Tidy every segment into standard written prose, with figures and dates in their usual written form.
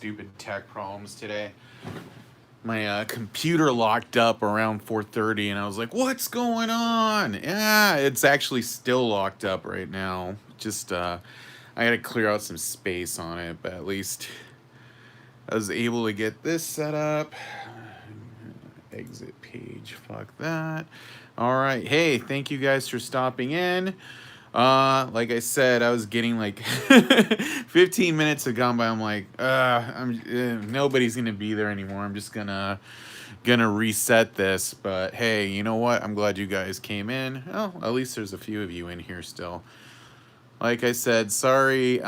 stupid tech problems today. My computer locked up around 4:30, and I was like, "What's going on?" Yeah, it's actually still locked up right now. Just I got to clear out some space on it, but at least I was able to get this set up. Exit page. Fuck that. All right. Hey, thank you guys for stopping in. Like I said, I was getting like 15 minutes had gone by. I'm like, nobody's gonna be there anymore. I'm just gonna reset this. But hey, you know what? I'm glad you guys came in. Oh, at least there's a few of you in here still. Like I said, sorry.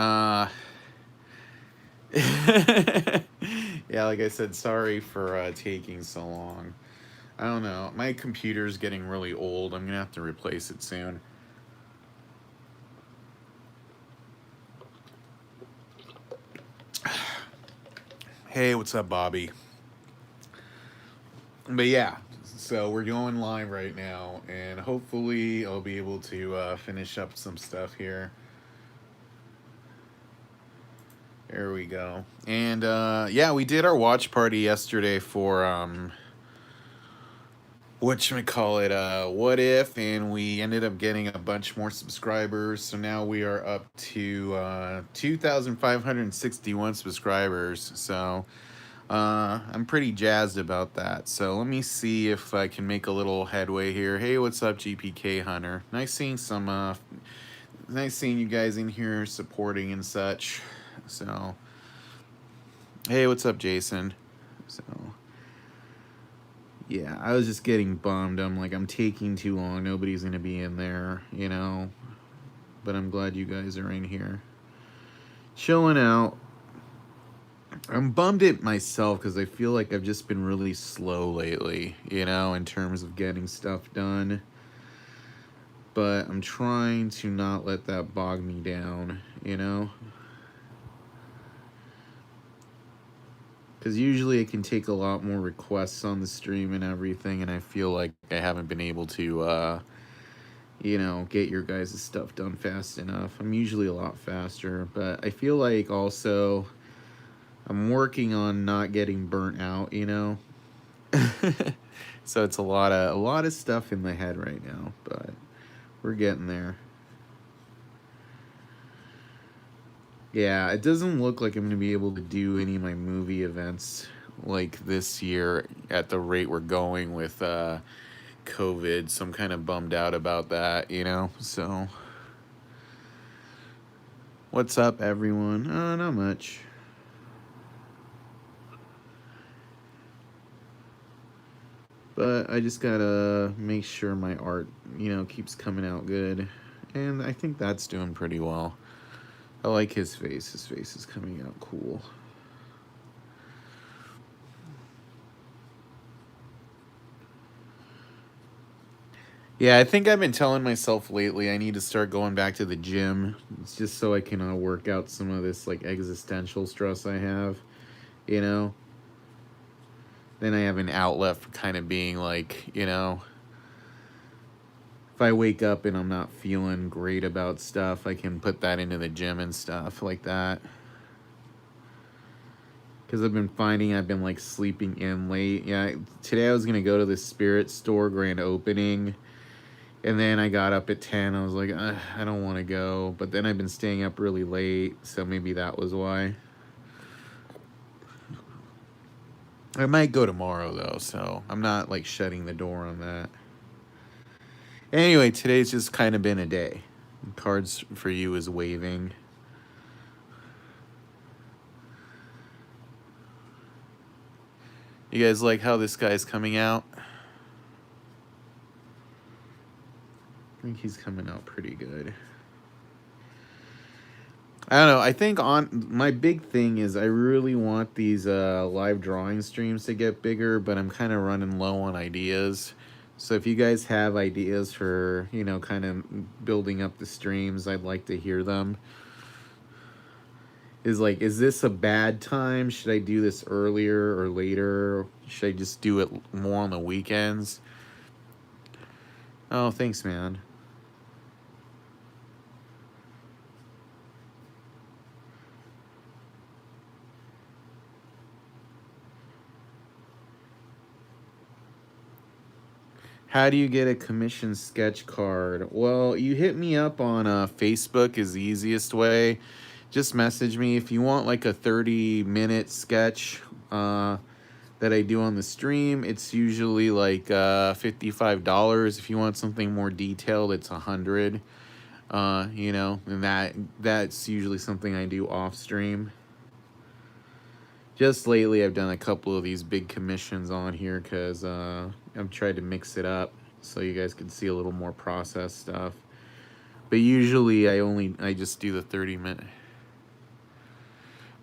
Yeah, like I said, sorry for taking so long. I don't know. My computer's getting really old. I'm gonna have to replace it soon. Hey, what's up, Bobby? But yeah, so we're going live right now, and hopefully I'll be able to finish up some stuff here. There we go. And yeah, we did our watch party yesterday for whatchamacallit, What If, and we ended up getting a bunch more subscribers. So now we are up to 2,561 subscribers. So I'm pretty jazzed about that. So let me see if I can make a little headway here. Hey, what's up, GPK Hunter? Nice seeing nice seeing you guys in here supporting and such. So, hey, what's up, Jason? So, yeah, I was just getting bummed. I'm like, I'm taking too long. Nobody's gonna be in there, you know. But I'm glad you guys are in here, chilling out. I'm bummed at myself because I feel like I've just been really slow lately, you know, in terms of getting stuff done. But I'm trying to not let that bog me down, you know. Because usually it can take a lot more requests on the stream and everything, and I feel like I haven't been able to, you know, get your guys' stuff done fast enough. I'm usually a lot faster, but I feel like also I'm working on not getting burnt out, you know. So it's a lot of stuff in my head right now, but we're getting there. Yeah, it doesn't look like I'm going to be able to do any of my movie events like this year at the rate we're going with COVID, so I'm kind of bummed out about that, you know. So what's up, everyone? Not much. But I just gotta make sure my art, you know, keeps coming out good. And I think that's doing pretty well. I like his face. His face is coming out cool. Yeah, I think I've been telling myself lately I need to start going back to the gym. It's just so I can work out some of this like existential stress I have, you know. Then I have an outlet for kind of being like, you know, if I wake up and I'm not feeling great about stuff, I can put that into the gym and stuff like that. Because I've been finding I've been like sleeping in late. Yeah, today I was gonna go to the Spirit Store grand opening, and then I got up at 10. I was like, I don't want to go. But then I've been staying up really late, so maybe that was why. I might go tomorrow though, so I'm not like shutting the door on that. Anyway, today's just kind of been a day. Cards for you is waving. You guys like how this guy's coming out? I think he's coming out pretty good. I don't know. I think on my big thing is I really want these live drawing streams to get bigger, but I'm kind of running low on ideas. So if you guys have ideas for, you know, kind of building up the streams, I'd like to hear them. Is this a bad time? Should I do this earlier or later? Should I just do it more on the weekends? Oh, thanks, man. How do you get a commission sketch card? Well, you hit me up on Facebook is the easiest way. Just message me if you want like a 30-minute sketch that I do on the stream. It's usually like $55. If you want something more detailed, it's 100. You know, and that's usually something I do off stream. Just lately, I've done a couple of these big commissions on here because I've tried to mix it up so you guys can see a little more processed stuff. But usually, I just do the 30-minute.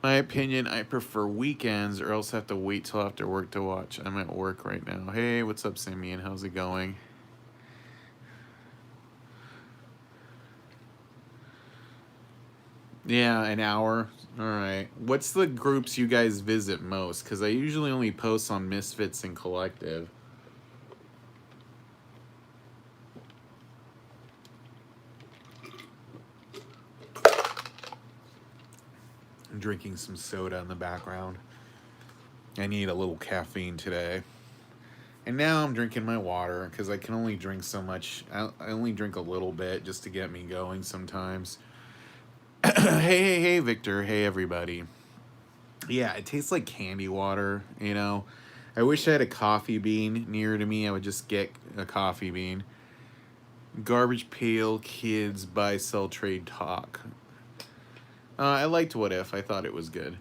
My opinion, I prefer weekends or else have to wait till after work to watch. I'm at work right now. Hey, what's up, Samia? How's it going? Yeah, an hour. All right. What's the groups you guys visit most? Because I usually only post on Misfits and Collective. I'm drinking some soda in the background. I need a little caffeine today. And now I'm drinking my water because I can only drink so much. I only drink a little bit just to get me going sometimes. Hey, Victor. Hey, everybody. Yeah, it tastes like candy water, you know. I wish I had a coffee bean near to me. I would just get a coffee bean. Garbage Pail Kids Buy Sell Trade Talk. I liked What If. I thought it was good.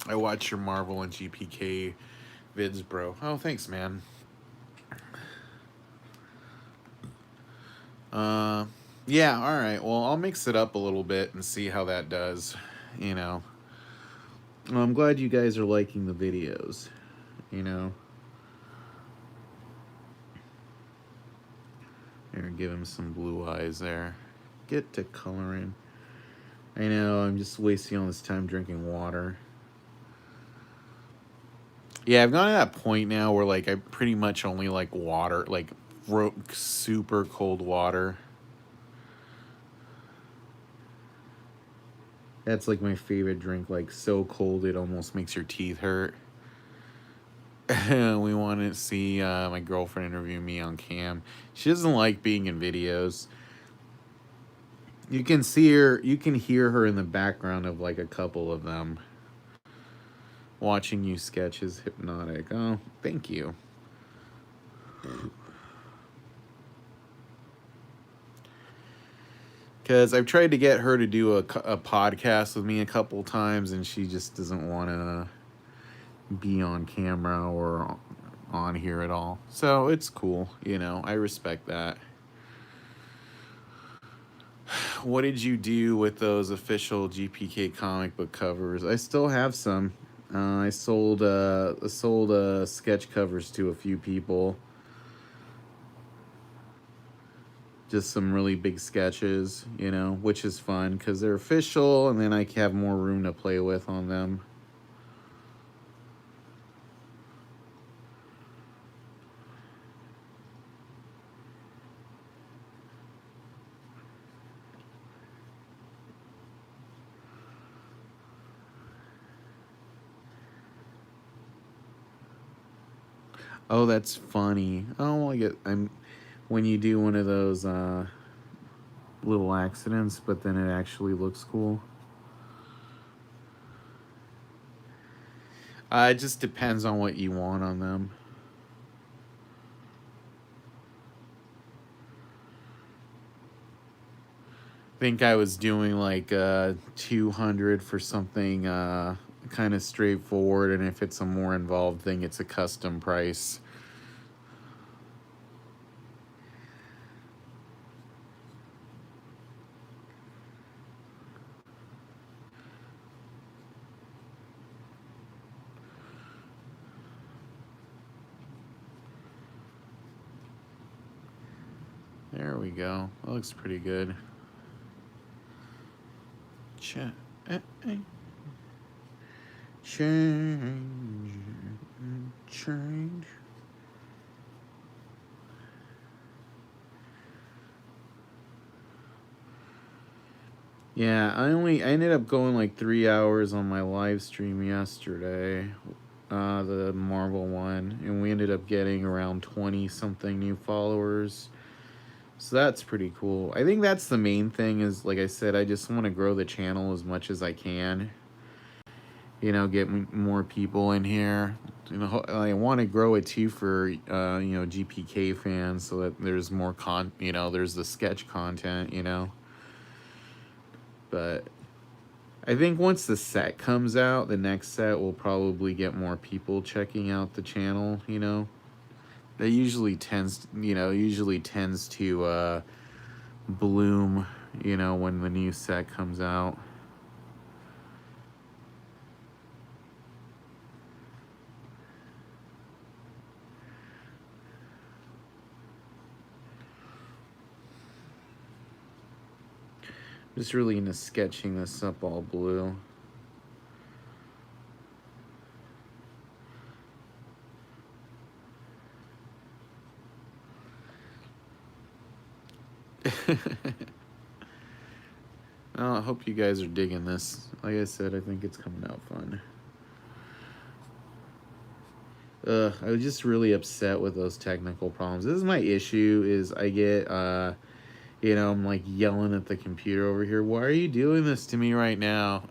I watch your Marvel and GPK vids, bro. Oh, thanks, man. Yeah, all right. Well, I'll mix it up a little bit and see how that does, you know. Well, I'm glad you guys are liking the videos, you know. Here, give him some blue eyes there. Get to coloring. I know, I'm just wasting all this time drinking water. Yeah, I've gone to that point now where, like, I pretty much only like water, like, super cold water. That's, like, my favorite drink, like, so cold it almost makes your teeth hurt. We want to see my girlfriend interview me on cam. She doesn't like being in videos. You can see her, you can hear her in the background of, like, a couple of them. Watching you sketch is hypnotic. Oh, thank you. Because I've tried to get her to do a podcast with me a couple times, and she just doesn't want to be on camera or on here at all. So it's cool, you know. I respect that. What did you do with those official GPK comic book covers? I still have some. I sold sketch covers to a few people. Just some really big sketches, you know, which is fun because they're official, and then I have more room to play with on them. Oh, that's funny. Oh, I'm when you do one of those little accidents, but then it actually looks cool. It just depends on what you want on them. I think I was doing like 200 for something kind of straightforward, and if it's a more involved thing, it's a custom price. There we go. That looks pretty good. Change. Change. Yeah, I ended up going like 3 hours on my live stream yesterday, the Marvel one, and we ended up getting around 20 something new followers. So that's pretty cool. I think that's the main thing is, like I said, I just want to grow the channel as much as I can. Get more people in here. I want to grow it too for, GPK fans so that there's more there's the sketch content. But I think once the set comes out, the next set will probably get more people checking out the channel. That usually tends to bloom, when the new set comes out. Just really into sketching this up all blue. Well, I hope you guys are digging this. Like I said, I think it's coming out fun. I was just really upset with those technical problems. This is my issue, is I get, I'm like yelling at the computer over here. Why are you doing this to me right now?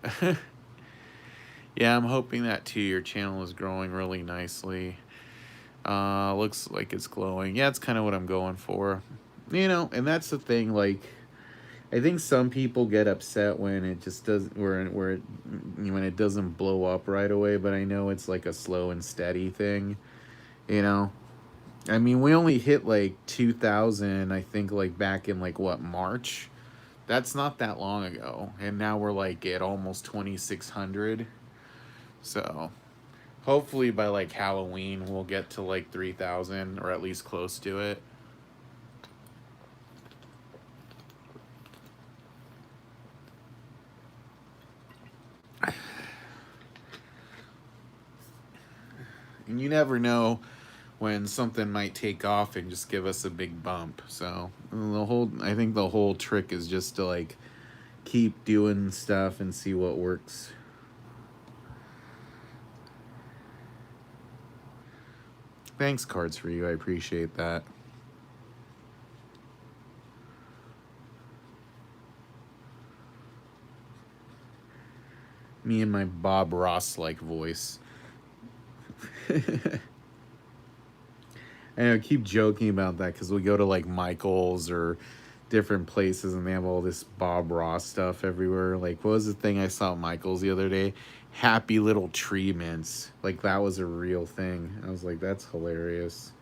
Yeah, I'm hoping that too. Your channel is growing really nicely. Looks like it's glowing. Yeah, it's kind of what I'm going for. And that's the thing, like, I think some people get upset when it just doesn't, when it doesn't blow up right away, but I know it's like a slow and steady thing, you know? I mean, we only hit like 2,000, I think, like back in like what, March? That's not that long ago. And now we're like at almost 2,600. So hopefully by like Halloween, we'll get to like 3,000 or at least close to it. And you never know when something might take off and just give us a big bump. So I think the whole trick is just to like keep doing stuff and see what works. Thanks, Cards for You. I appreciate that. Me and my Bob Ross-like voice. I keep joking about that because we go to like Michael's or different places and they have all this Bob Ross stuff everywhere. Like, what was the thing I saw at Michael's the other day? Happy Little Tree Mints. Like, that was a real thing. I was like, that's hilarious.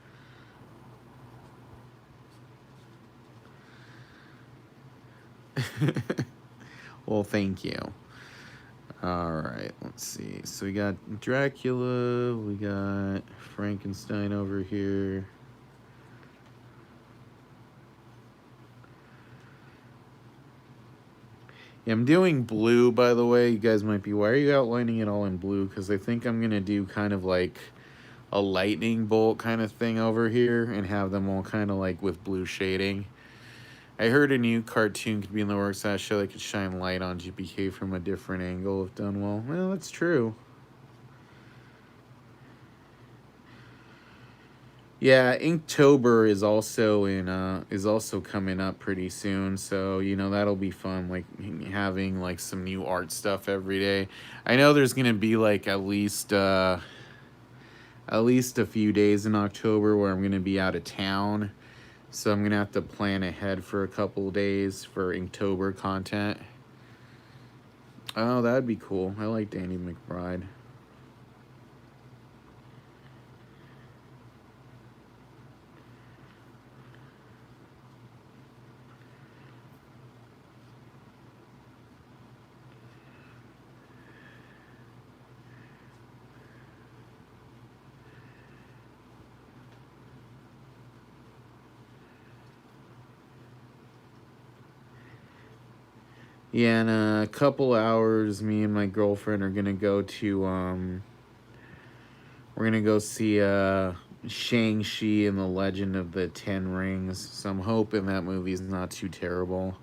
Well, thank you. All right, let's see. So we got Dracula, we got Frankenstein over here. Yeah, I'm doing blue, by the way. You guys might be, why are you outlining it all in blue? Because I think I'm going to do kind of like a lightning bolt kind of thing over here and have them all kind of like with blue shading. I heard a new cartoon could be in the works that show that could shine light on GPK from a different angle if done well. Well, that's true. Yeah, Inktober is also coming up pretty soon, so that'll be fun. Like having like some new art stuff every day. I know there's gonna be like at least a few days in October where I'm gonna be out of town, so I'm gonna have to plan ahead for a couple days for Inktober content. Oh, that'd be cool. I like Danny McBride. Yeah, in a couple hours, me and my girlfriend are gonna go to we're gonna go see Shang-Chi and the Legend of the Ten Rings. So I'm hoping that movie's not too terrible.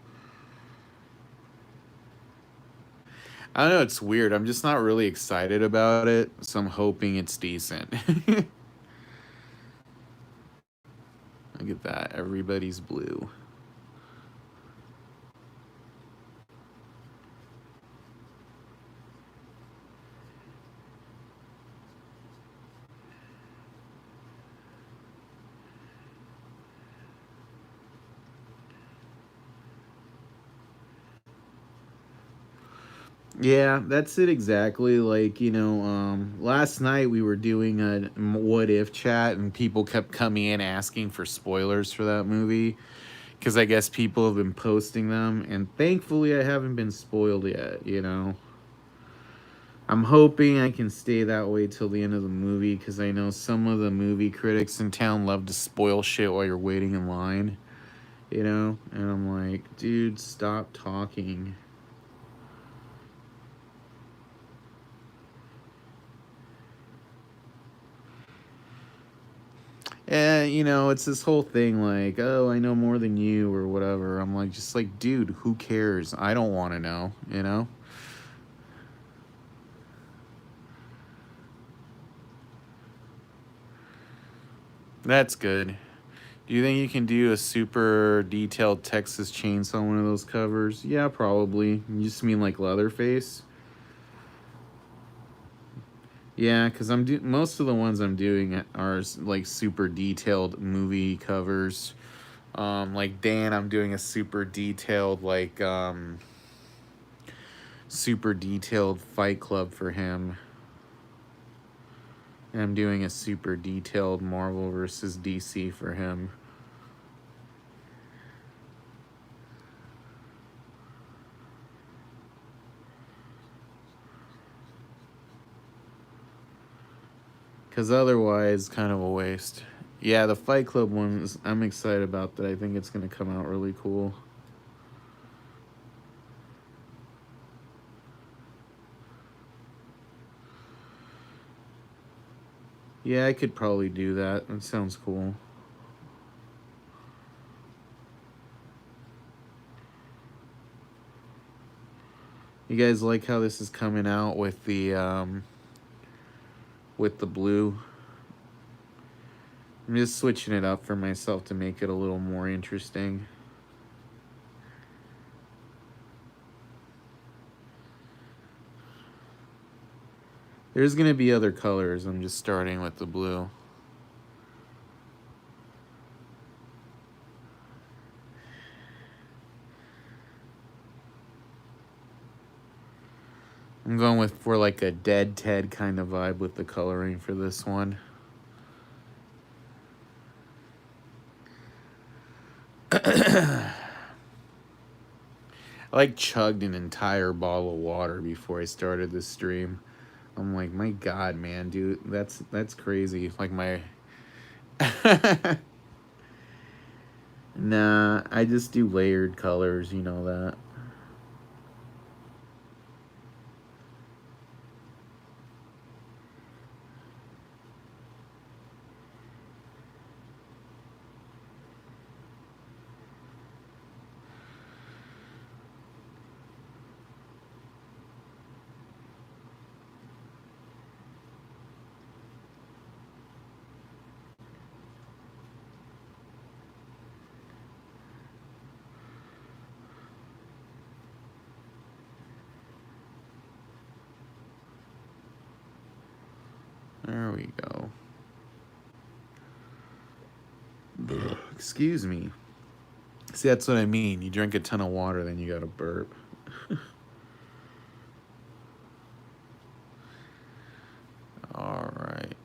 I don't know, it's weird. I'm just not really excited about it, so I'm hoping it's decent. Look at that. Everybody's blue. Yeah, that's it exactly. Like, last night we were doing a what if chat and people kept coming in asking for spoilers for that movie because I guess people have been posting them, and thankfully I haven't been spoiled yet. I'm hoping I can stay that way till the end of the movie because I know some of the movie critics in town love to spoil shit while you're waiting in line. And I'm like, dude, stop talking. And it's this whole thing like, oh, I know more than you or whatever. I'm like, just like, dude, who cares? I don't want to know. That's good. Do you think you can do a super detailed Texas Chainsaw one of those covers? Yeah, probably. You just mean like Leatherface? Yeah, because most of the ones I'm doing are like super detailed movie covers. Like Dan, I'm doing a super detailed Fight Club for him. And I'm doing a super detailed Marvel versus DC for him. Because otherwise, kind of a waste. Yeah, the Fight Club ones, I'm excited about that. I think it's going to come out really cool. Yeah, I could probably do that. That sounds cool. You guys like how this is coming out with the blue? I'm just switching it up for myself to make it a little more interesting. There's going to be other colors. I'm just starting with the blue. I'm going for like a Dead Ted kind of vibe with the coloring for this one. I like chugged an entire bottle of water before I started this stream. I'm like, my God, man, dude, that's crazy. Like my Nah, I just do layered colors, you know that. There we go. Excuse me. See, that's what I mean. You drink a ton of water, then you gotta burp. All right.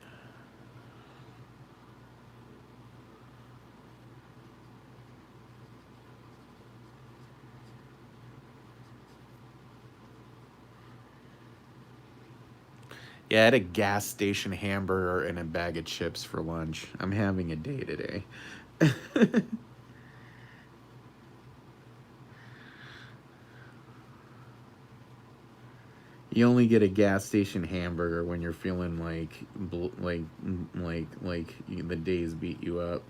Yeah, I had a gas station hamburger and a bag of chips for lunch. I'm having a day today. You only get a gas station hamburger when you're feeling like the days beat you up.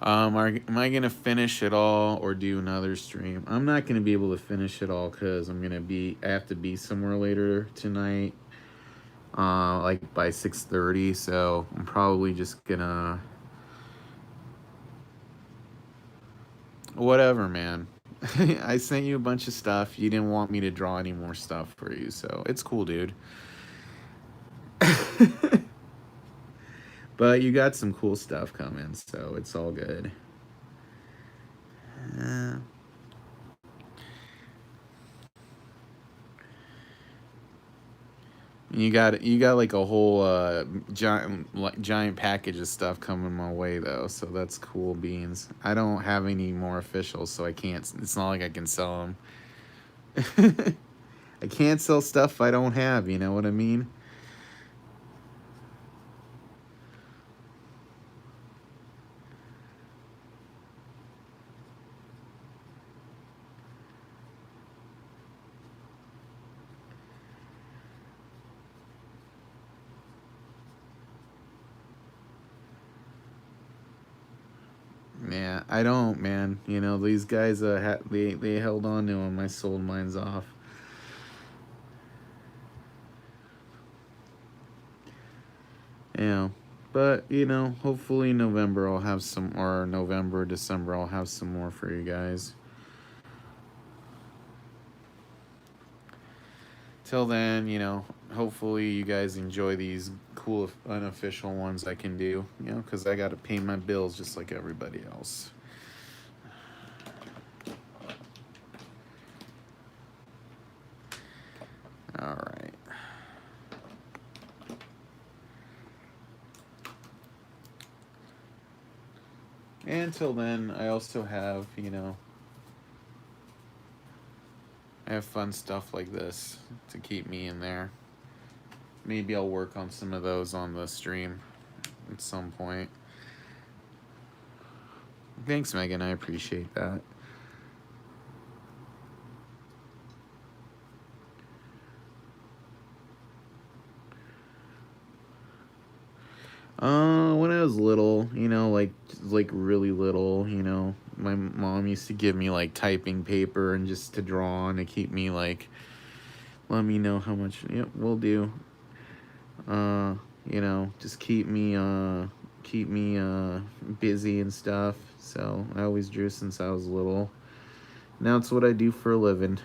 Am I gonna finish it all or do another stream? I'm not gonna be able to finish it all because I have to be somewhere later tonight, like by 6:30. So I'm probably just gonna, whatever, man. I sent you a bunch of stuff. You didn't want me to draw any more stuff for you, so it's cool, dude. But you got some cool stuff coming, so it's all good. You got like a whole giant package of stuff coming my way though, so that's cool beans. I don't have any more officials, so I can't. It's not like I can sell them. I can't sell stuff I don't have. You know what I mean? Yeah, I don't, man. You know these guys. They held on to them. I sold mines off. Yeah, but hopefully November I'll have some, or November, December I'll have some more for you guys. Till then, hopefully you guys enjoy these cool unofficial ones I can do, because I got to pay my bills just like everybody else. All right. And until then, I also have, I have fun stuff like this to keep me in there. Maybe I'll work on some of those on the stream at some point. Thanks, Megan. I appreciate that. When I was little, like really little, my mom used to give me like typing paper and just to draw on to keep me like, let me know how much. Yep, will do. Just keep me busy and stuff. So I always drew since I was little. Now it's what I do for a living.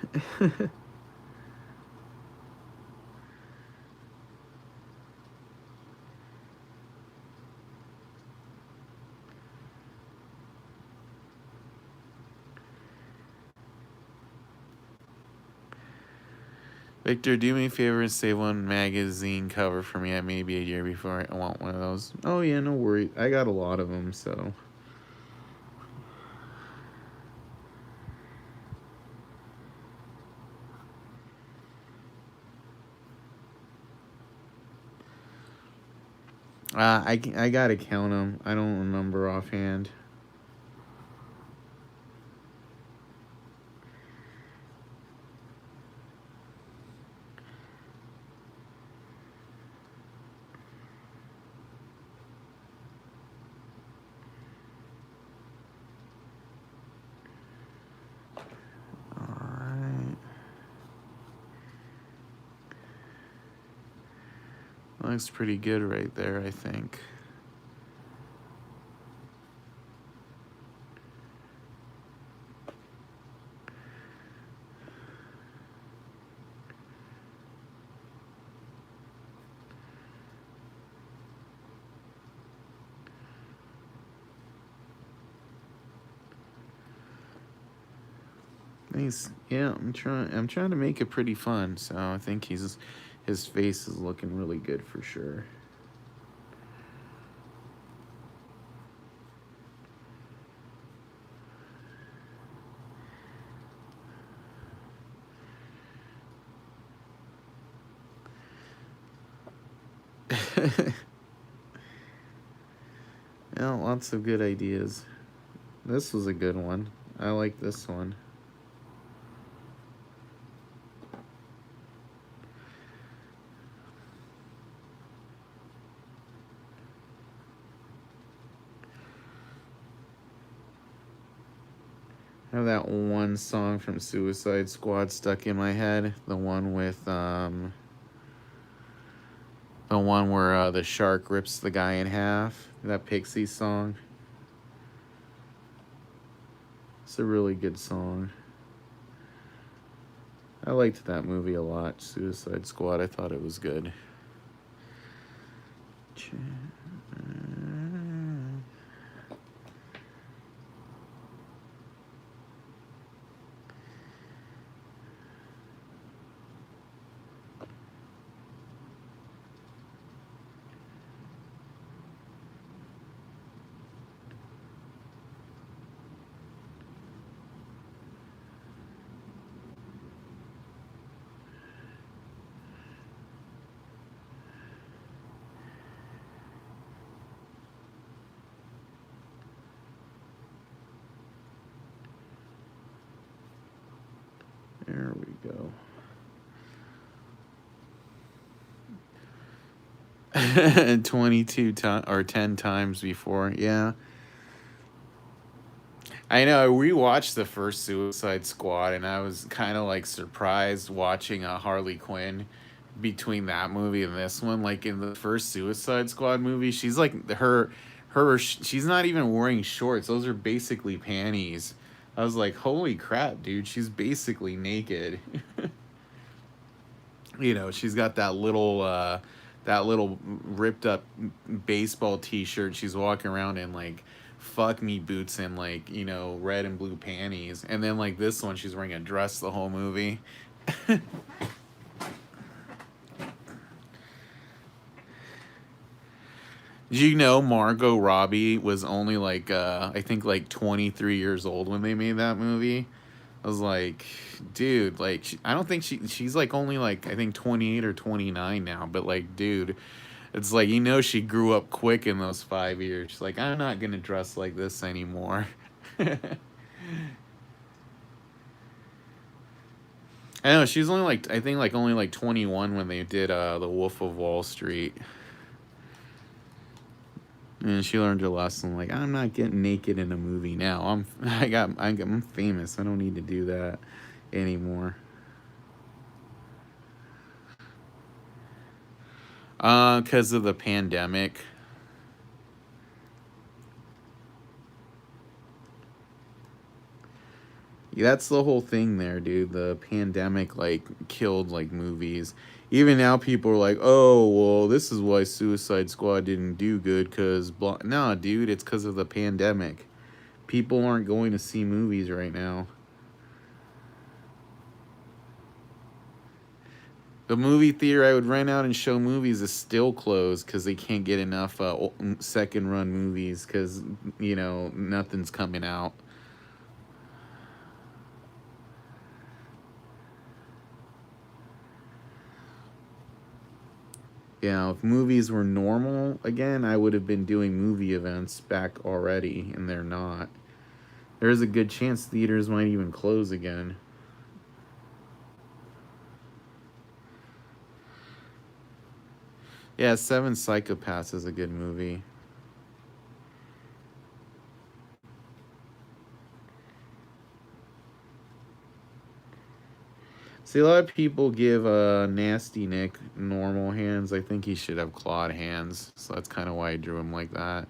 Victor, do me a favor and save one magazine cover for me. Maybe a year before I want one of those. Oh yeah, no worry. I got a lot of them, so. I gotta count them. I don't remember offhand. Alright. Looks pretty good right there, I think. Nice. Yeah, I'm trying to make it pretty fun, so I think his face is looking really good for sure. Yeah, lots of good ideas. This was a good one. I like this one. I have that one song from Suicide Squad stuck in my head. The one with the one where the shark rips the guy in half. That Pixies song. It's a really good song. I liked that movie a lot, Suicide Squad. I thought it was good. There we go. 22 times or 10 times before. Yeah. I know. I rewatched the first Suicide Squad and I was kind of like surprised watching Harley Quinn between that movie and this one. Like in the first Suicide Squad movie, she's like she's not even wearing shorts. Those are basically panties. I was like, holy crap, dude, she's basically naked. You know, she's got that little ripped up baseball t-shirt. She's walking around in like fuck me boots and like, you know, red and blue panties. And then like this one she's wearing a dress the whole movie. Did you know Margot Robbie was only like I think like 23 years old when they made that movie? I was like, dude, like I don't think she's like only like I think 28 or 29 now, but like dude, it's like you know she grew up quick in those 5 years. She's like, I'm not going to dress like this anymore. I know she's only like I think like only like 21 when they did The Wolf of Wall Street. And she learned her lesson. Like, I'm not getting naked in a movie now. I'm famous. I don't need to do that anymore. Because of the pandemic. Yeah, that's the whole thing there, dude. The pandemic like killed like movies. Even now, people are like, "Oh, well, this is why Suicide Squad didn't do good." Cause nah, dude, it's because of the pandemic. People aren't going to see movies right now. The movie theater I would rent out and show movies is still closed because they can't get enough second run movies because you know nothing's coming out. You know, if movies were normal again, I would have been doing movie events back already, and they're not. There's a good chance theaters might even close again. Yeah, Seven Psychopaths is a good movie. See, a lot of people give Nasty Nick normal hands. I think he should have clawed hands, so that's kind of why I drew him like that.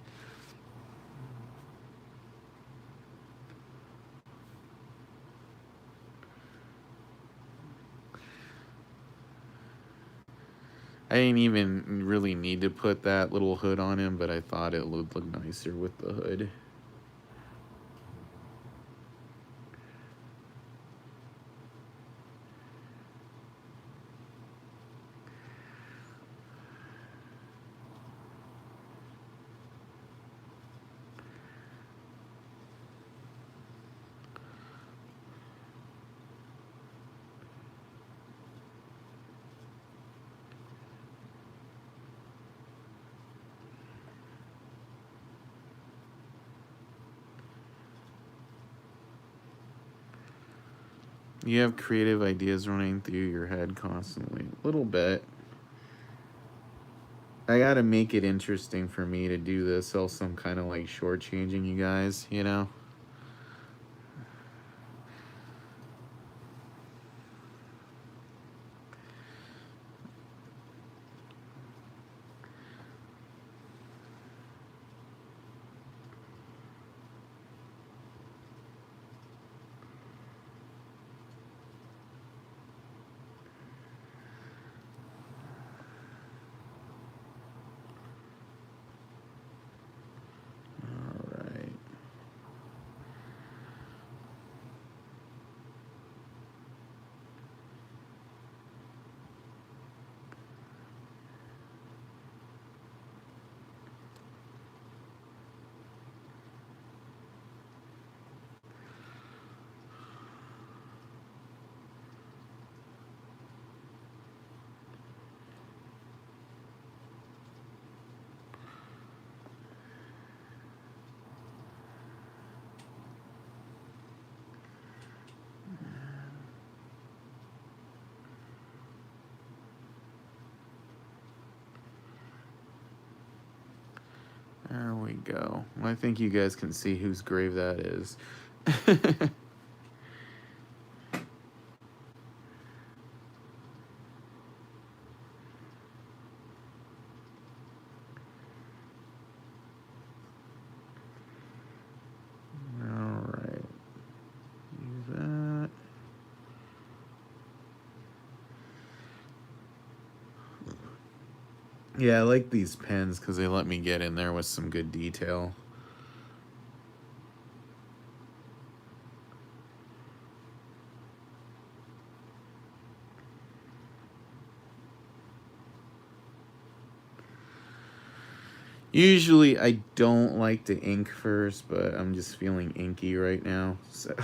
I didn't even really need to put that little hood on him, but I thought it would look nicer with the hood. You have creative ideas running through your head constantly. A little bit. I gotta make it interesting for me to do this, else I'm kind of like shortchanging you guys, you know? go. Well, I think you guys can see whose grave that is. Alright. Use that. Yeah, I like these pens because they let me get in there with some good detail. Usually I don't like to ink first, but I'm just feeling inky right now, so...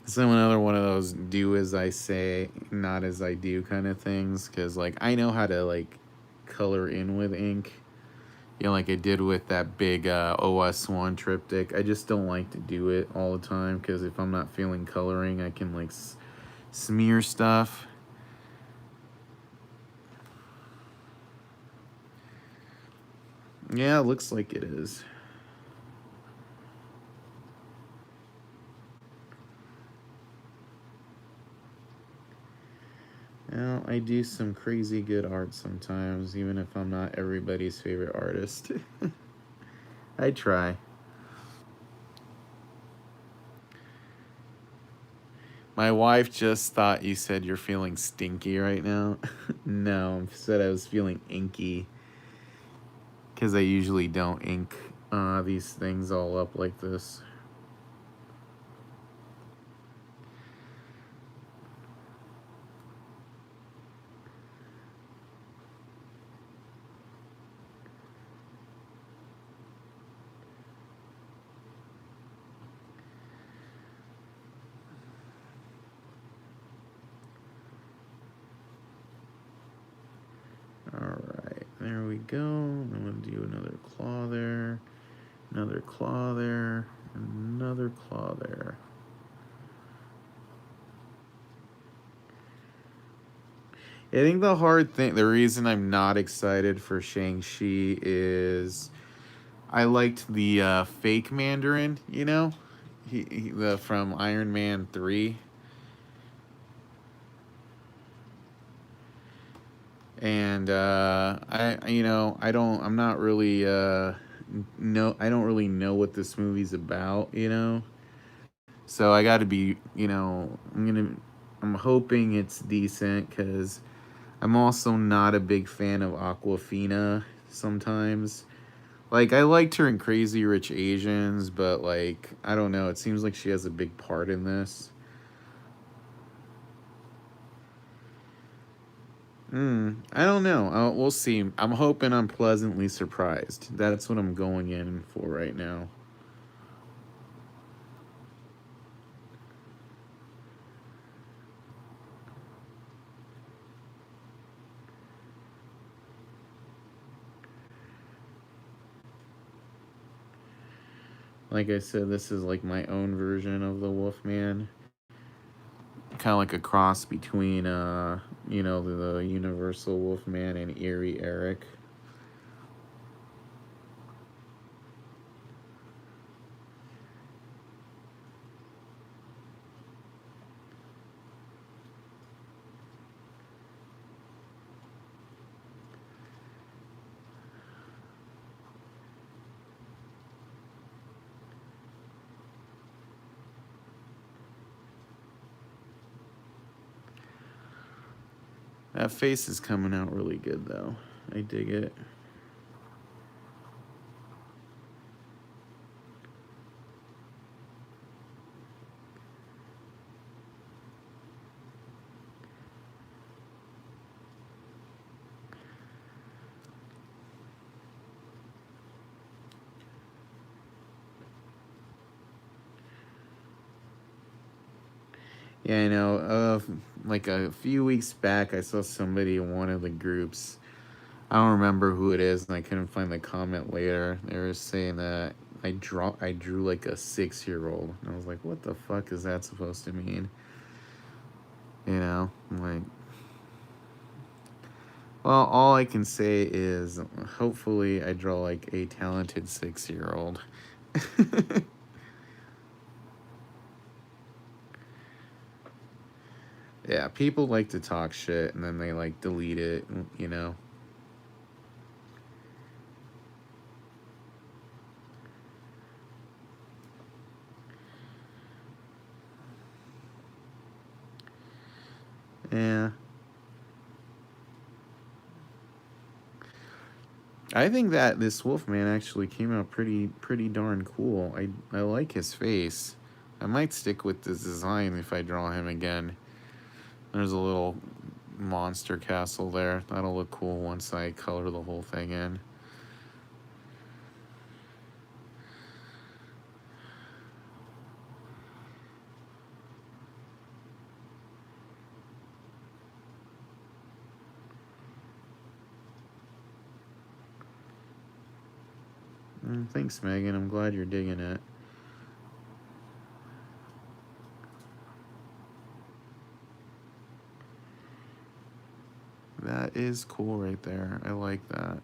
So another one of those do as I say, not as I do kind of things, because, like, I know how to, like, color in with ink. You know, like I did with that big OS1 triptych. I just don't like to do it all the time, because if I'm not feeling coloring, I can, like, smear stuff. Yeah, it looks like it is. Well, I do some crazy good art sometimes, even if I'm not everybody's favorite artist. I try. My wife just thought you said you're feeling stinky right now. No, I said I was feeling inky. Because I usually don't ink these things all up like this. Alright, there we go. I'm going to do another claw there, another claw there, another claw there. I think the hard thing, the reason I'm not excited for Shang-Chi is I liked the fake Mandarin, you know? The from Iron Man 3. And I'm not really I don't really know what this movie's about, you know. So I got to be, I'm hoping it's decent, because I'm also not a big fan of Aquafina sometimes. Like, I liked her in Crazy Rich Asians, but, like, I don't know, it seems like she has a big part in this. I don't know. We'll see. I'm hoping I'm pleasantly surprised. That's what I'm going in for right now. Like I said, this is like my own version of the Wolfman. Kind of like a cross between, the Universal Wolfman and Eerie Eric. That face is coming out really good, though. I dig it. Yeah, I know. Like a few weeks back, I saw somebody in one of the groups. I don't remember who it is, and I couldn't find the comment later. They were saying that I drew like a 6-year-old, and I was like, what the fuck is that supposed to mean? You know, I'm like, well, all I can say is hopefully I draw like a talented 6-year-old. Yeah, people like to talk shit and then they like delete it, you know. Yeah. I think that this Wolfman actually came out pretty darn cool. I like his face. I might stick with this design if I draw him again. There's a little monster castle there. That'll look cool once I color the whole thing in. Thanks, Megan. I'm glad you're digging it. That is cool right there. I like that.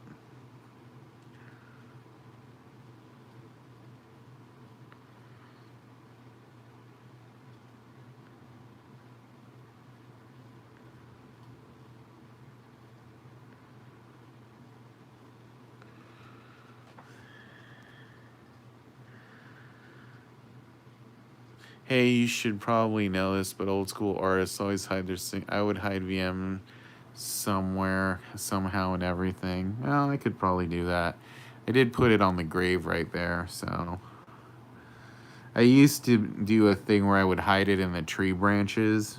Hey, you should probably know this, but old school artists always hide their I would hide VM somewhere, somehow, and everything. Well, I could probably do that. I did put it on the grave right there, so. I used to do a thing where I would hide it in the tree branches.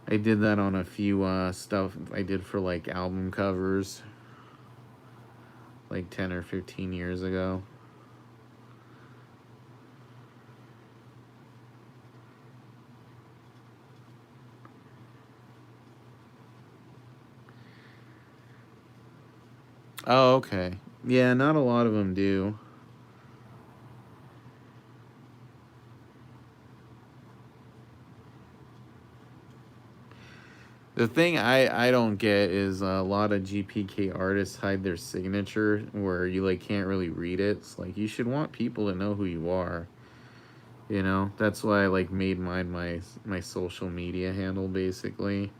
I did that on a few stuff I did for like album covers, like 10 or 15 years ago. Oh, okay. Yeah, not a lot of them do. The thing I don't get is a lot of GPK artists hide their signature where you like can't really read it. It's like you should want people to know who you are. You know, that's why I like made mine my social media handle basically.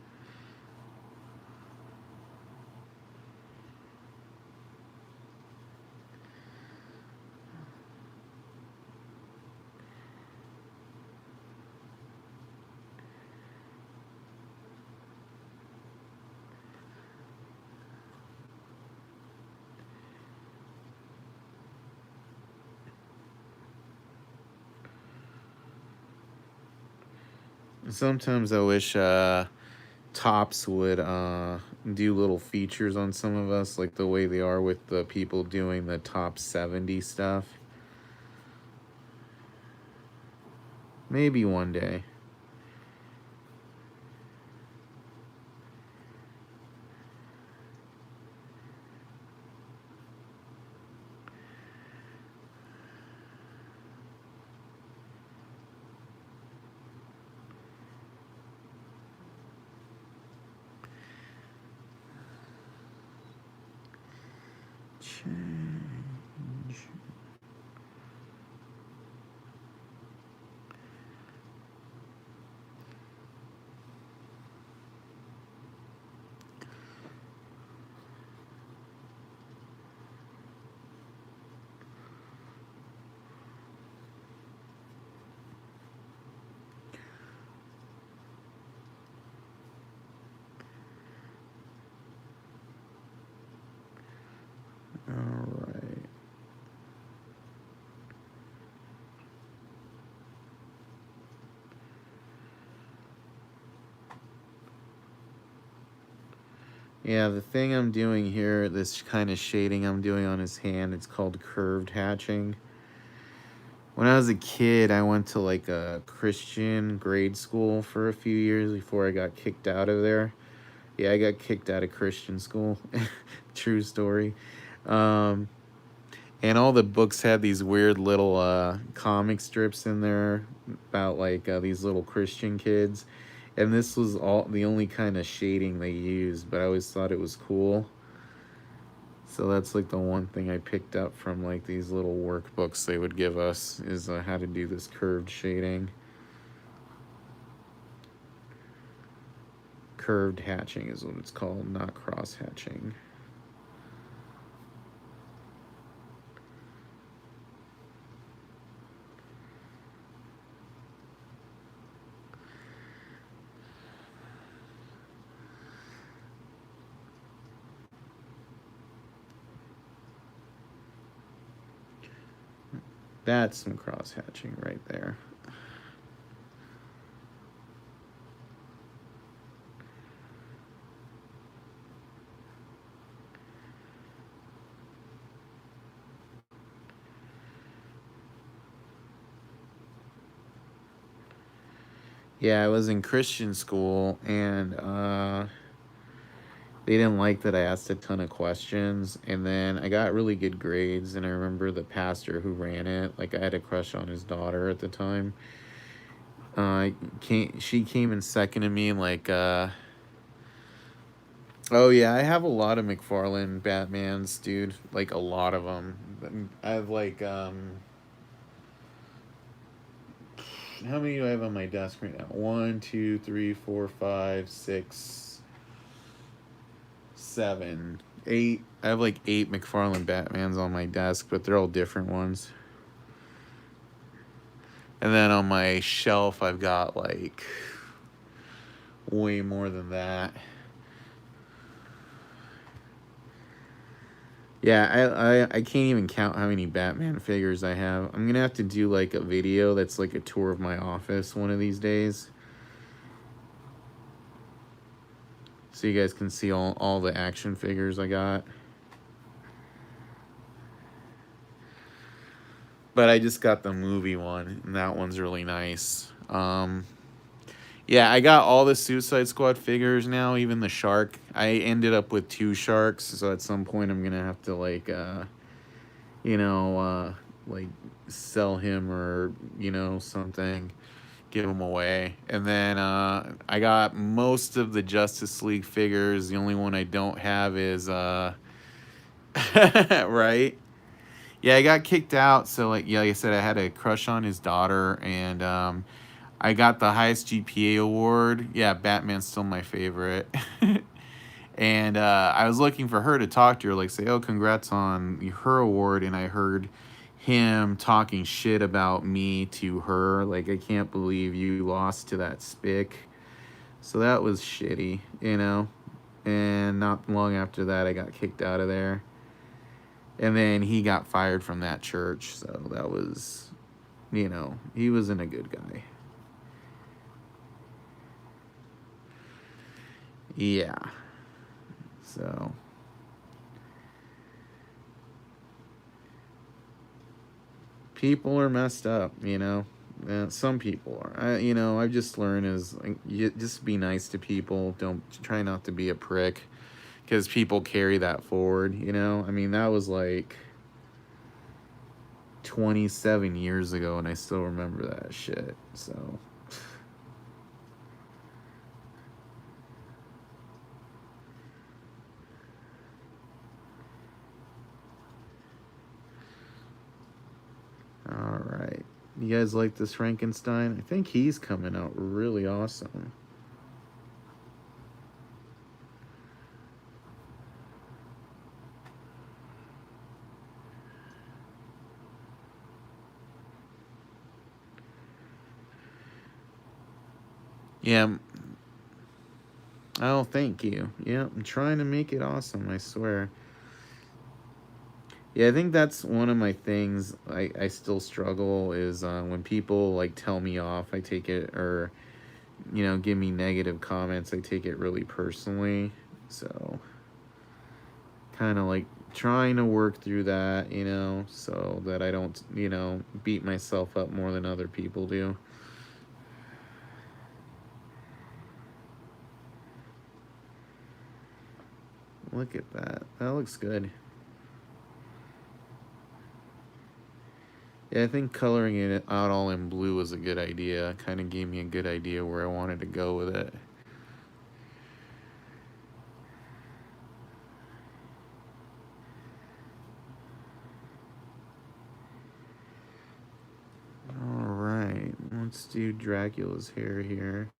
Sometimes I wish Tops would do little features on some of us, like the way they are with the people doing the top 70 stuff. Maybe one day. Change. All right. Yeah, the thing I'm doing here, this kind of shading I'm doing on his hand, it's called curved hatching. When I was a kid, I went to like a Christian grade school for a few years before I got kicked out of there. Yeah, I got kicked out of Christian school. True story. Um, And all the books had these weird little comic strips in there about like these little Christian kids. And this was all the only kind of shading they used, but I always thought it was cool. So that's like the one thing I picked up from like these little workbooks they would give us is how to do this curved shading. Curved hatching is what it's called, not cross hatching. That's some cross hatching right there. Yeah, I was in Christian school, and they didn't like that I asked a ton of questions, and then I got really good grades, and I remember the pastor who ran it, like I had a crush on his daughter at the time. She came in second to me, like, oh yeah, I have a lot of McFarlane Batmans, dude, like a lot of them. I have like, how many do I have on my desk right now? 1, 2, 3, 4, 5, 6, 7, 8. I have like 8 McFarlane Batmans on my desk, but they're all different ones. And then on my shelf, I've got like way more than that. Yeah, I can't even count how many Batman figures I have. I'm gonna have to do like a video that's like a tour of my office one of these days, so you guys can see all the action figures I got. But I just got the movie one, and that one's really nice. Yeah, I got all the Suicide Squad figures now, even the shark. I ended up with 2 sharks, so at some point I'm gonna have to like, like sell him or something, give him away. And then I got most of the Justice League figures. The only one I don't have is right. Yeah, I got kicked out. So like, yeah, like I said, I had a crush on his daughter, and I got the highest GPA award. Yeah, Batman's still my favorite. And I was looking for her to talk to her, like say, oh, congrats on her award. And I heard him talking shit about me to her. Like, I can't believe you lost to that spick. So that was shitty, And not long after that, I got kicked out of there. And then he got fired from that church. So that was, he wasn't a good guy. Yeah. So people are messed up, some people are. I've just learned is like, just be nice to people. Don't try not to be a prick, because people carry that forward. I mean, that was like 27 years ago, and I still remember that shit. So. All right. You guys like this Frankenstein? I think he's coming out really awesome. Yeah. Oh, thank you. Yeah, I'm trying to make it awesome, I swear. Yeah, I think that's one of my things I still struggle is when people like tell me off, I take it, or give me negative comments, I take it really personally. So kind of like trying to work through that, so that I don't, beat myself up more than other people do. Look at that. That looks good. Yeah, I think coloring it out all in blue was a good idea. Kind of gave me a good idea where I wanted to go with it. Alright, let's do Dracula's hair here.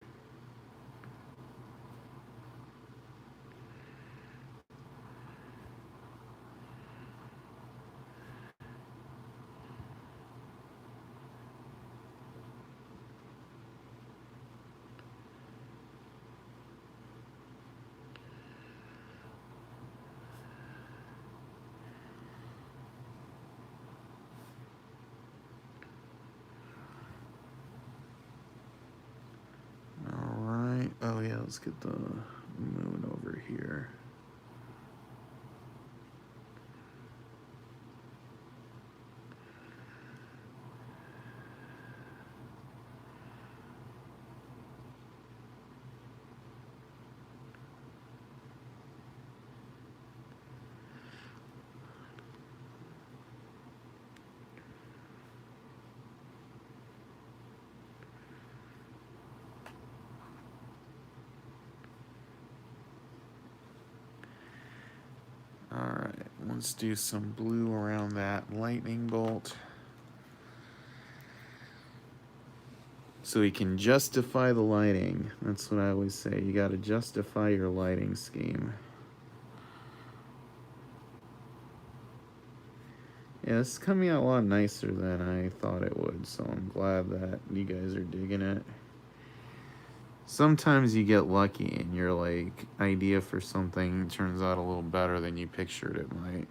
Alright, oh yeah, let's get the moon over here. Alright, let's do some blue around that lightning bolt. So we can justify the lighting. That's what I always say. You gotta justify your lighting scheme. Yeah, this is coming out a lot nicer than I thought it would, so I'm glad that you guys are digging it. Sometimes you get lucky and your like idea for something turns out a little better than you pictured it might.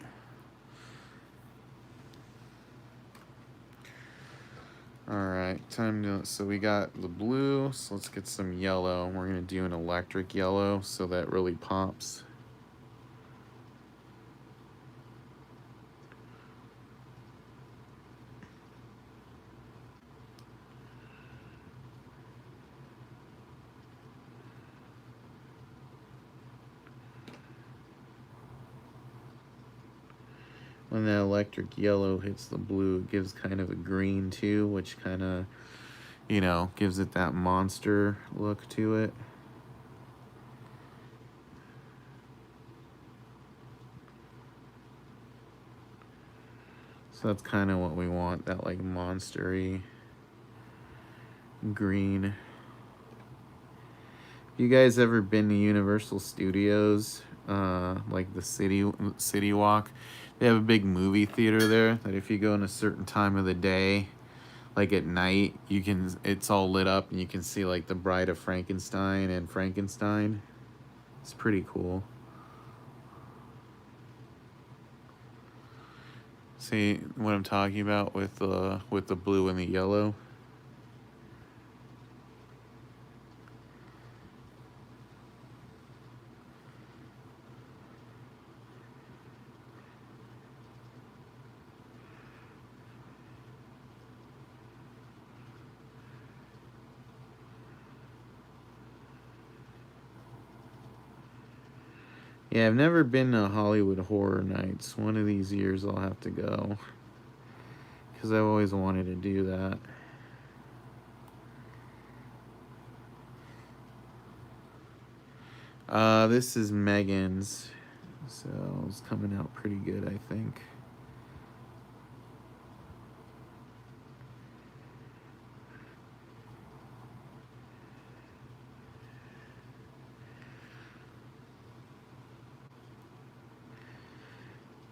Alright, time to, so we got the blue, so let's get some yellow. We're gonna do an electric yellow so that really pops. When that electric yellow hits the blue, it gives kind of a green too, which kind of, you know, gives it that monster look to it. So that's kind of what we want, that like monster-y green. You guys ever been to Universal Studios, like the City Walk? They have a big movie theater there that if you go in a certain time of the day, like at night, you can, it's all lit up and you can see like the Bride of Frankenstein and Frankenstein. It's pretty cool. See what I'm talking about with the blue and the yellow? Yeah, I've never been to Hollywood Horror Nights. One of these years I'll have to go, because I've always wanted to do that. This is Megan's, so it's coming out pretty good, I think.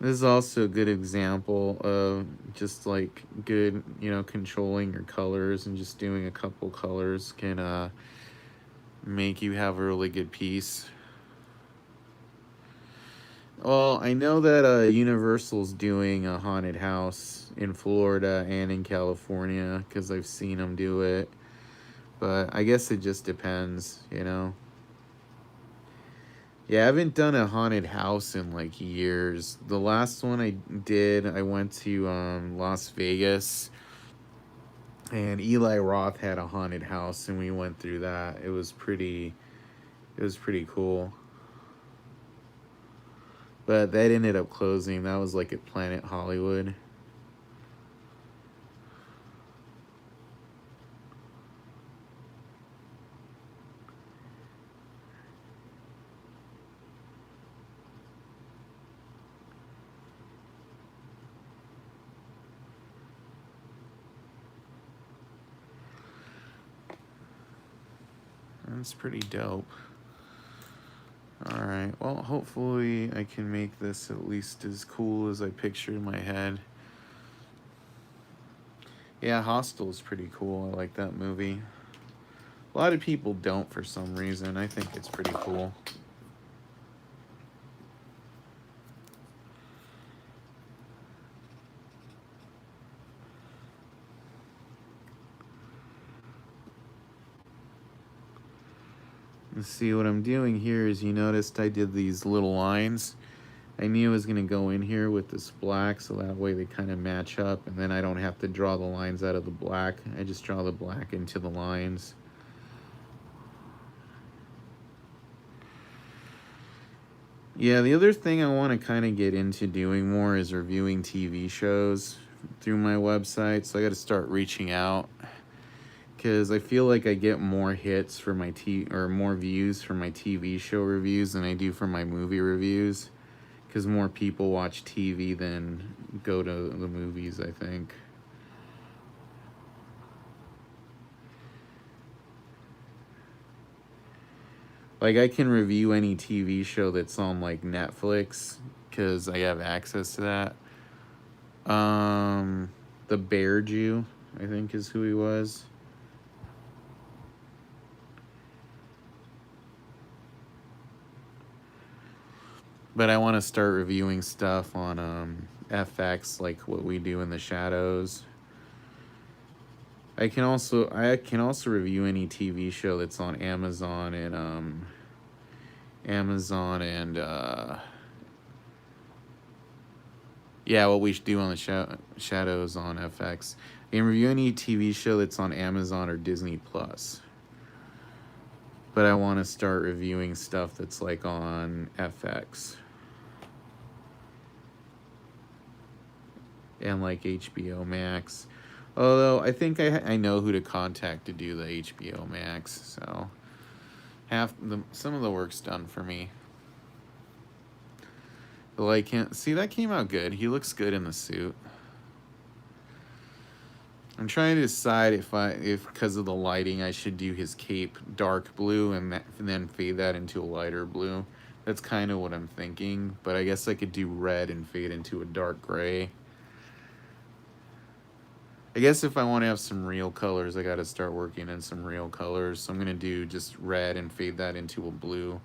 This is also a good example of just like good, you know, controlling your colors and just doing a couple colors can make you have a really good piece. Well, I know that Universal's doing a haunted house in Florida and in California because I've seen them do it. But I guess it just depends, you know? Yeah, I haven't done a haunted house in like years. The last one I did, I went to Las Vegas, and Eli Roth had a haunted house, and we went through that. It was pretty cool. But that ended up closing. That was like at Planet Hollywood. That's pretty dope. Alright, well, hopefully I can make this at least as cool as I pictured in my head. Yeah, Hostel is pretty cool. I like that movie. A lot of people don't for some reason. I think it's pretty cool. Let's see, what I'm doing here is, you noticed I did these little lines. I knew I was going to go in here with this black, so that way they kind of match up, and then I don't have to draw the lines out of the black. I just draw the black into the lines. Yeah, the other thing I want to kind of get into doing more is reviewing TV shows through my website, so I got to start reaching out, because I feel like I get more hits for my more views for my TV show reviews than I do for my movie reviews, because more people watch TV than go to the movies, I think. Like, I can review any TV show that's on, like, Netflix, because I have access to that. The Bear Jew, I think, is who he was. But I want to start reviewing stuff on FX, like what we do in the shadows. I can also review any TV show that's on Amazon and yeah, what we should do on the shadows on FX. I can review any TV show that's on Amazon or Disney Plus. But I want to start reviewing stuff that's like on FX. And like HBO Max. Although I think I know who to contact to do the HBO Max, so some of the work's done for me. Like, see, that came out good. He looks good in the suit. I'm trying to decide if because of the lighting I should do his cape dark blue and then fade that into a lighter blue. That's kind of what I'm thinking, but I guess I could do red and fade into a dark gray. I guess if I want to have some real colors, I got to start working in some real colors. So I'm going to do just red and fade that into a blue.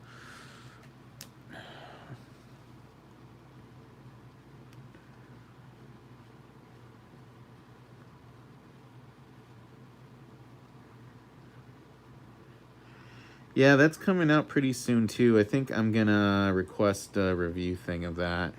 Yeah, that's coming out pretty soon too. I think I'm going to request a review thing of that.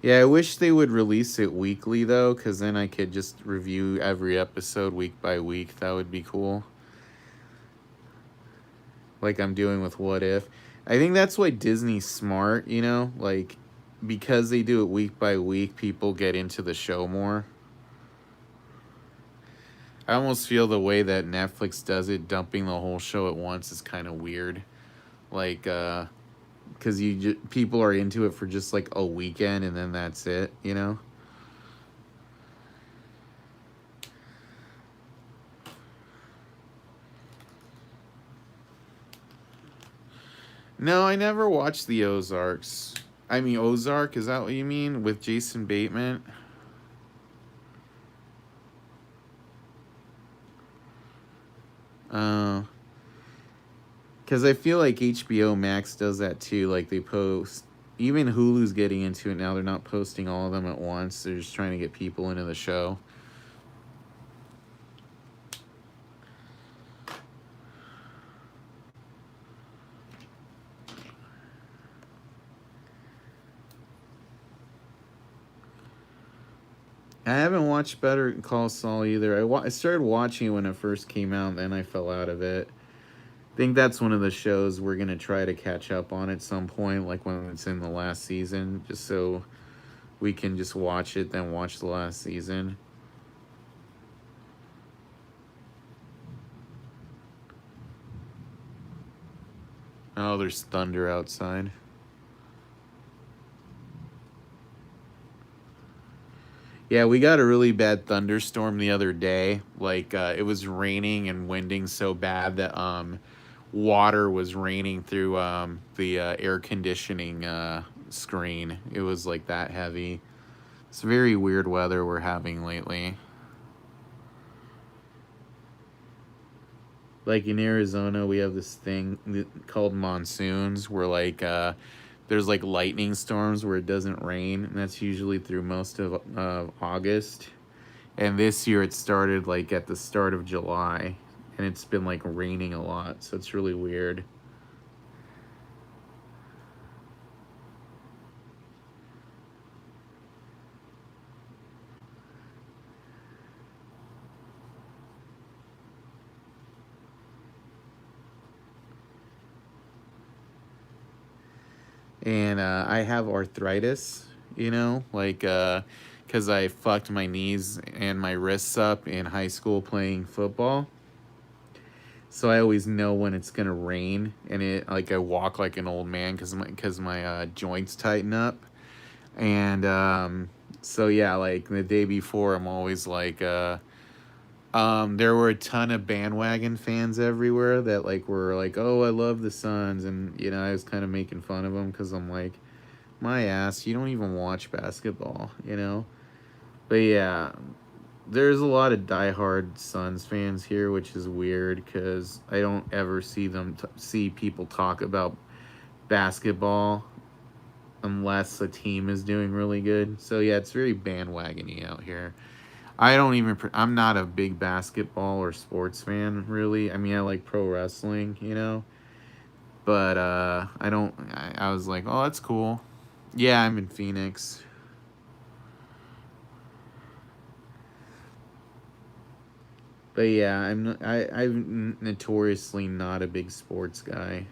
Yeah, I wish they would release it weekly, though, because then I could just review every episode week by week. That would be cool. Like I'm doing with What If. I think that's why Disney's smart, you know? Like, because they do it week by week, people get into the show more. I almost feel the way that Netflix does it, dumping the whole show at once, is kind of weird. Like, because people are into it for just like a weekend and then that's it, you know? No, I never watched the Ozarks. I mean, Ozark, is that what you mean? With Jason Bateman? Because I feel like HBO Max does that too. Like, they post... Even Hulu's getting into it now. They're not posting all of them at once. They're just trying to get people into the show. I haven't watched Better Call Saul either. I started watching it when it first came out, and then I fell out of it. I think that's one of the shows we're going to try to catch up on at some point, like when it's in the last season, just so we can just watch it, then watch the last season. Oh, there's thunder outside. Yeah, we got a really bad thunderstorm the other day. Like it was raining and winding so bad that water was raining through the air conditioning screen. It was like that heavy. It's very weird weather we're having lately. Like in Arizona, we have this thing called monsoons, where like there's like lightning storms where it doesn't rain, and that's usually through most of August. And this year it started like at the start of July, and it's been like raining a lot, so it's really weird. And I have arthritis, like because I fucked my knees and my wrists up in high school playing football. So I always know when it's gonna rain, and it like I walk like an old man because my joints tighten up, and so yeah, like the day before, I'm always like there were a ton of bandwagon fans everywhere that like were like, oh, I love the Suns, and I was kind of making fun of them because I'm like, my ass, you don't even watch basketball. But yeah, there's a lot of diehard Suns fans here, which is weird because I don't ever see people talk about basketball unless a team is doing really good. So yeah, it's very bandwagony out here. I'm not a big basketball or sports fan, really. I mean, I like pro wrestling. But I don't. I was like, oh, that's cool. Yeah, I'm in Phoenix. But yeah, I'm notoriously not a big sports guy.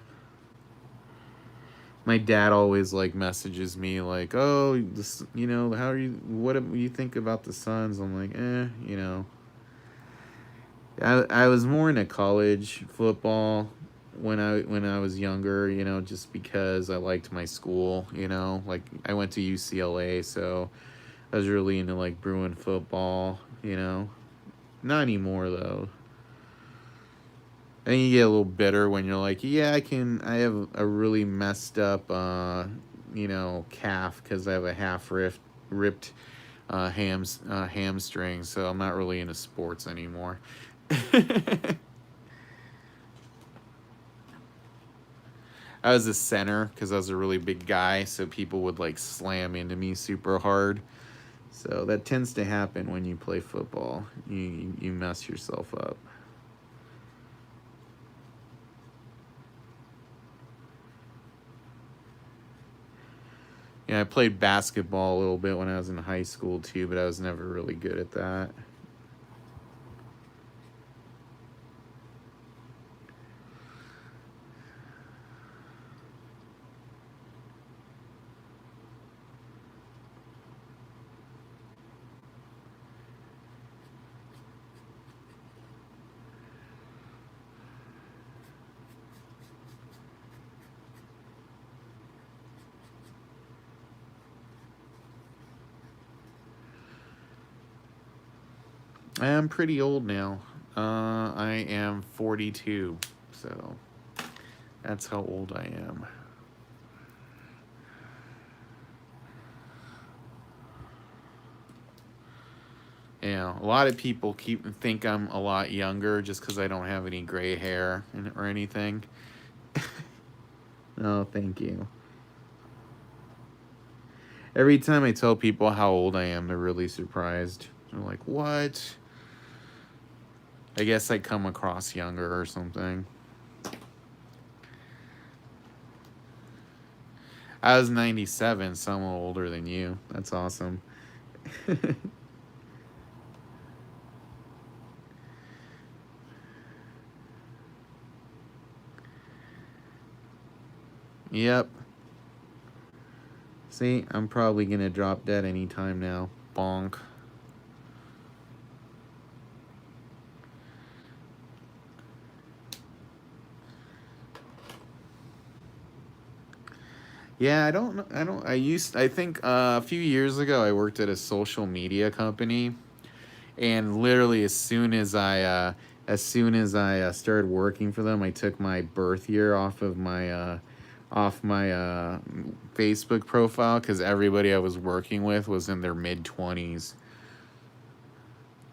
My dad always like messages me like, "Oh, how are you? What do you think about the Suns?" I'm like, I was more into college football when I was younger, just because I liked my school. Like I went to UCLA, so I was really into like Bruin football. Not anymore though. And you get a little bitter when you're like, yeah, I have a really messed up, calf because I have a ripped hamstring, so I'm not really into sports anymore. I was a center because I was a really big guy, so people would like slam into me super hard. So that tends to happen when you play football. You mess yourself up. Yeah, I played basketball a little bit when I was in high school too, but I was never really good at that. I am pretty old now. I am 42, so that's how old I am. A lot of people think I'm a lot younger just because I don't have any gray hair or anything. Oh, thank you. Every time I tell people how old I am, they're really surprised. They're like, "What?" I guess I come across younger or something. I was 97, so I'm a little older than you. That's awesome. Yep. See, I'm probably gonna drop dead anytime now. Bonk. Yeah, I think a few years ago I worked at a social media company, and literally as soon as I started working for them, I took my birth year off my Facebook profile because everybody I was working with was in their mid 20s.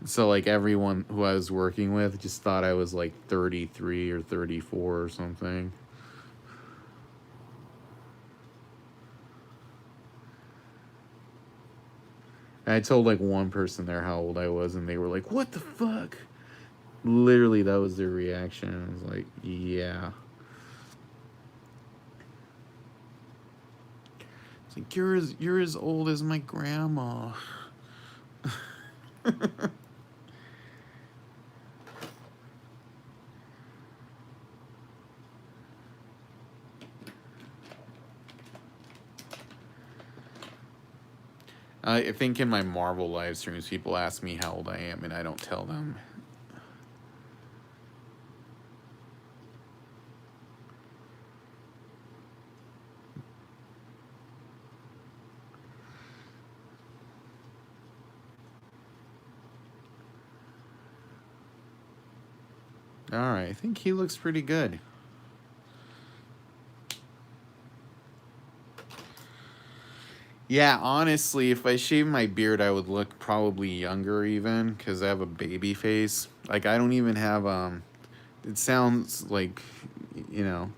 So like everyone who I was working with just thought I was like 33 or 34 or something. And I told like one person there how old I was, and they were like, "What the fuck?" Literally, that was their reaction. I was like, "Yeah." It's like you're as old as my grandma. I think in my Marvel live streams, people ask me how old I am, and I don't tell them. All right, I think he looks pretty good. Yeah, honestly, if I shave my beard, I would look probably younger even because I have a baby face. Like I don't even have it sounds like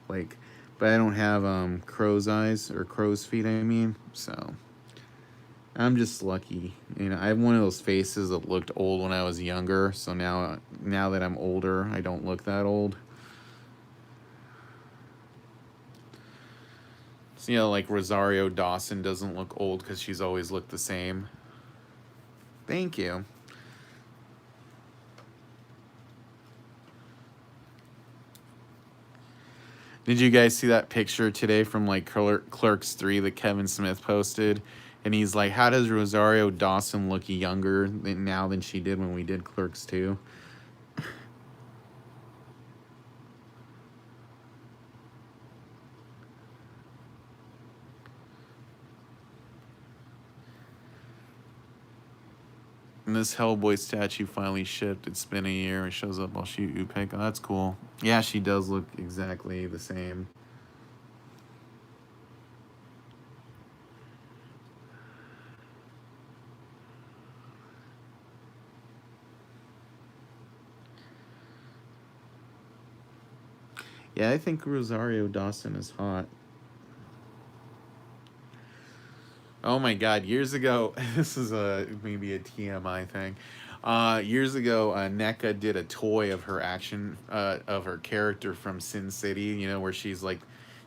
like but I don't have crow's eyes or crow's feet, I mean. So, I'm just lucky. I have one of those faces that looked old when I was younger, so now that I'm older, I don't look that old. So, like Rosario Dawson doesn't look old because she's always looked the same. Thank you. Did you guys see that picture today from like Clerks 3 that Kevin Smith posted? And he's like, how does Rosario Dawson look younger now than she did when we did Clerks 2? And this Hellboy statue finally shipped. It's been a year. It shows up. I'll shoot you, pick. Oh, that's cool. Yeah, she does look exactly the same. Yeah, I think Rosario Dawson is hot. Oh my God! Years ago, this is maybe a TMI thing. Years ago, NECA did a toy of her of her character from Sin City. Where she's like,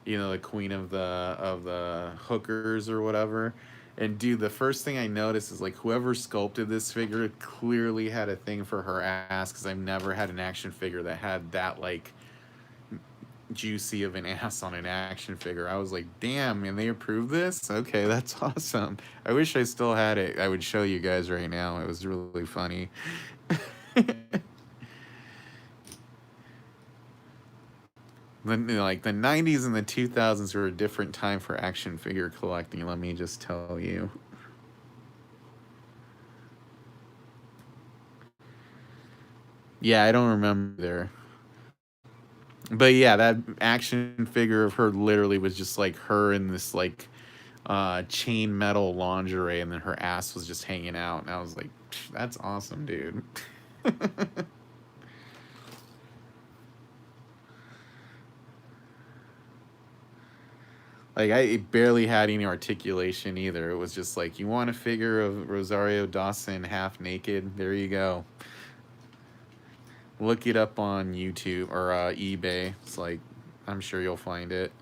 the queen of the hookers or whatever. And dude, the first thing I noticed is like whoever sculpted this figure clearly had a thing for her ass because I've never had an action figure that had that like juicy of an ass on an action figure. I was like, damn, and they approved this? Okay, that's awesome. I wish I still had it. I would show you guys right now. It was really funny. Like the 90s and the 2000s were a different time for action figure collecting, let me just tell you. Yeah, I don't remember there. But yeah, that action figure of her literally was just like her in this like chain metal lingerie, and then her ass was just hanging out, and I was like, that's awesome, dude. Like I barely had any articulation either. It was just like, you want a figure of Rosario Dawson half naked? There you go. Look it up on YouTube or eBay. It's like, I'm sure you'll find it.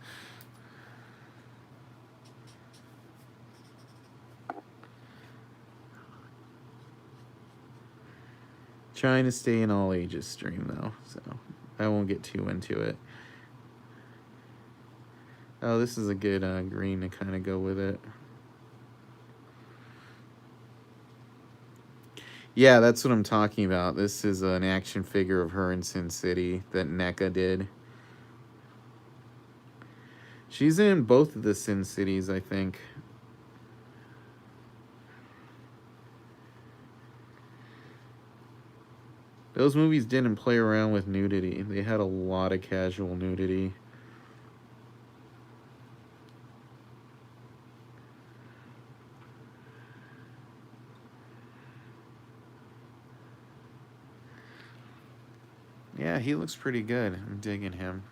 Trying to stay in all ages stream though, so I won't get too into it. Oh, this is a good green to kind of go with it. Yeah, that's what I'm talking about. This is an action figure of her in Sin City that NECA did. She's in both of the Sin Cities, I think. Those movies didn't play around with nudity. They had a lot of casual nudity. Yeah, he looks pretty good. I'm digging him.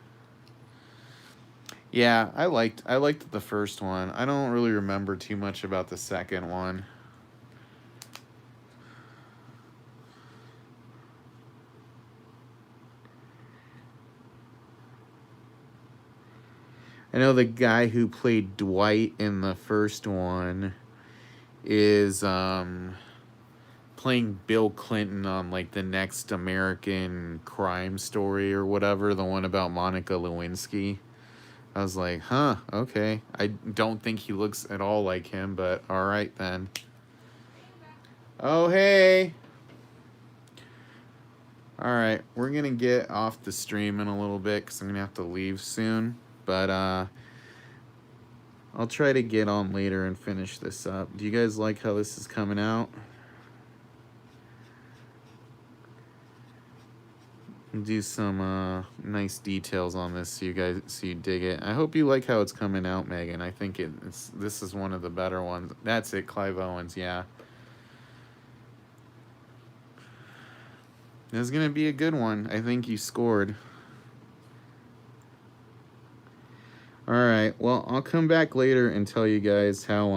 Yeah, I liked the first one. I don't really remember too much about the second one. I know the guy who played Dwight in the first one is playing Bill Clinton on like the next American Crime Story or whatever, the one about Monica Lewinsky. I was like, huh, okay. I don't think he looks at all like him, but all right then. Oh, hey. All right, we're going to get off the stream in a little bit because I'm going to have to leave soon. But I'll try to get on later and finish this up. Do you guys like how this is coming out? Do some nice details on this so you dig it. I hope you like how it's coming out, Megan. I think this is one of the better ones. That's it, Clive Owens, yeah. This is gonna be a good one. I think you scored. Alright, well, I'll come back later and tell you guys how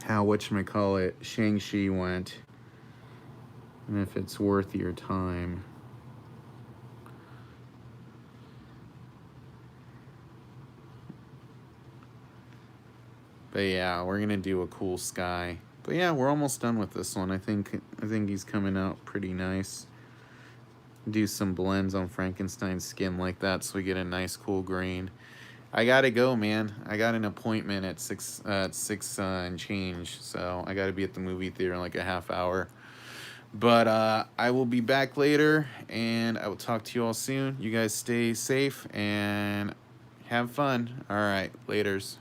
whatchamacallit, Shang-Chi went. And if it's worth your time. But yeah, we're gonna do a cool sky. But yeah, we're almost done with this one. I think he's coming out pretty nice. Do some blends on Frankenstein's skin like that so we get a nice cool green. I gotta go, man. I got an appointment at 6 and change, so I gotta be at the movie theater in like a half hour. But I will be back later, and I will talk to you all soon. You guys stay safe and have fun. All right, laters.